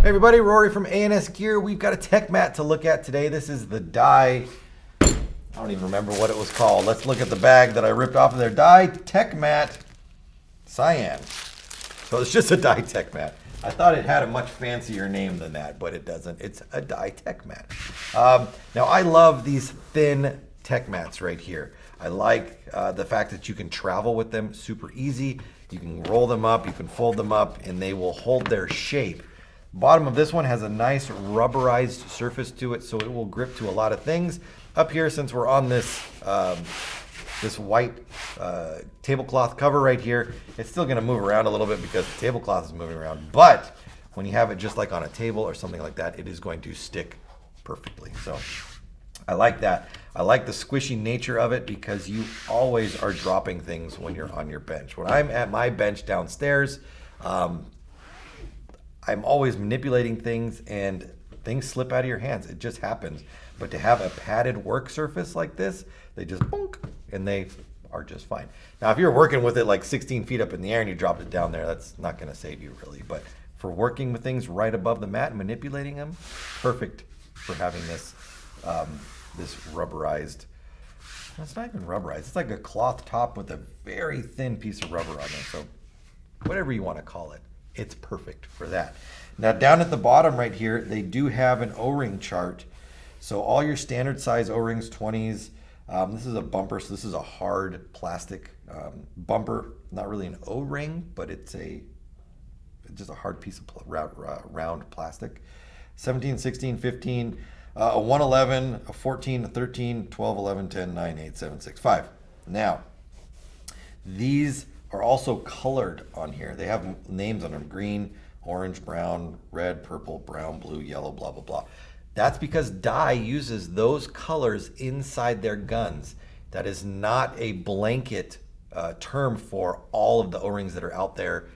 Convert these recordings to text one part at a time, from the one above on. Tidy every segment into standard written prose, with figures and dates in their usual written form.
Hey everybody, Rory from A&S Gear. We've got a tech mat to look at today. This is the Dye, I don't even remember what it was called. Let's look at the bag that I ripped off of there. Dye Tech Mat Cyan. So it's just a Dye Tech Mat. I thought it had a much fancier name than that, but it doesn't. It's a Dye Tech Mat. Now I love these thin tech mats right here. I like the fact that you can travel with them super easy. You can roll them up, you can fold them up, and they will hold their shape. Bottom of this one has a nice rubberized surface to it, so it will grip to a lot of things. Up here, since we're on this this white tablecloth cover right here, it's still going to move around a little bit because the tablecloth is moving around. But when you have it just like on a table or something like that, it is going to stick perfectly. So I like that. I like the squishy nature of it because you always are dropping things when you're on your bench. When I'm at my bench downstairs, I'm always manipulating things and things slip out of your hands. It just happens. But to have a padded work surface like this, they just bonk and they are just fine. Now, if you're working with it like 16 feet up in the air and you dropped it down there, that's not going to save you really. But for working with things right above the mat and manipulating them, perfect for having this this rubberized. It's not even rubberized. It's like a cloth top with a very thin piece of rubber on there. So whatever you want to call it. It's perfect for that. Now down at the bottom right here, they do have an O-ring chart. So all your standard size O-rings, 20s, this is a bumper, so this is a hard plastic bumper. Not really an O-ring, but it's just a hard piece of round plastic. 17, 16, 15, a 111, a 14, a 13, 12, 11, 10, 9, 8, 7, 6, 5. Now, these are also colored on here. They have names on them: green, orange, brown, red, purple, brown, blue, yellow, blah, blah, blah. That's because Dye uses those colors inside their guns. That is not a blanket term for all of the O-rings that are out there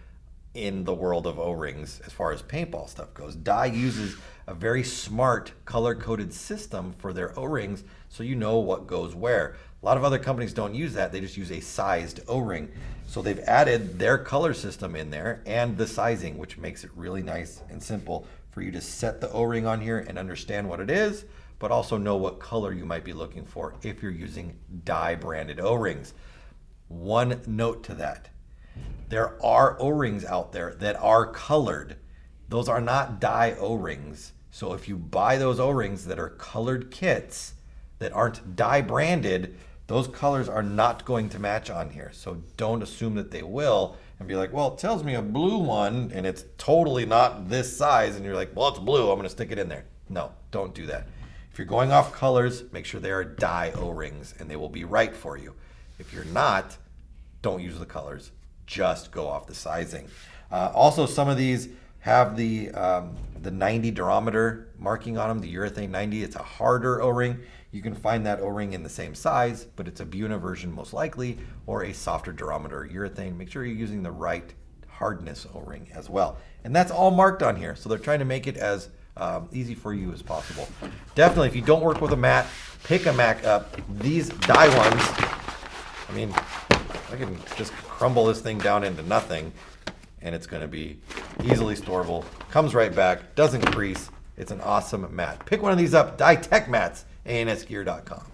in the world of O-rings as far as paintball stuff goes. Dye uses a very smart color-coded system for their O-rings so you know what goes where. A lot of other companies don't use that. They just use a sized O-ring. So they've added their color system in there and the sizing, which makes it really nice and simple for you to set the O-ring on here and understand what it is, but also know what color you might be looking for if you're using Dye branded O-rings. One note to that. There are O-rings out there that are colored. Those are not Dye O-rings. So if you buy those O-rings that are colored kits that aren't Dye branded, those colors are not going to match on here. So don't assume that they will and be like, well, it tells me a blue one and it's totally not this size. And you're like, well, it's blue, I'm gonna stick it in there. No, don't do that. If you're going off colors, make sure they are Dye O-rings and they will be right for you. If you're not, don't use the colors, just go off the sizing. Also, some of these have the 90 durometer marking on them, the urethane 90. It's a harder O-ring. You can find that O-ring in the same size, but it's a Buna version most likely, or a softer durometer urethane. Make sure you're using the right hardness O-ring as well. And that's all marked on here. So they're trying to make it as easy for you as possible. Definitely, if you don't work with a mat, pick a mat up. These Dye ones, I mean, I can just crumble this thing down into nothing and it's going to be easily storable. Comes right back, doesn't crease. It's an awesome mat. Pick one of these up. Dye Tech Mats, ansgear.com.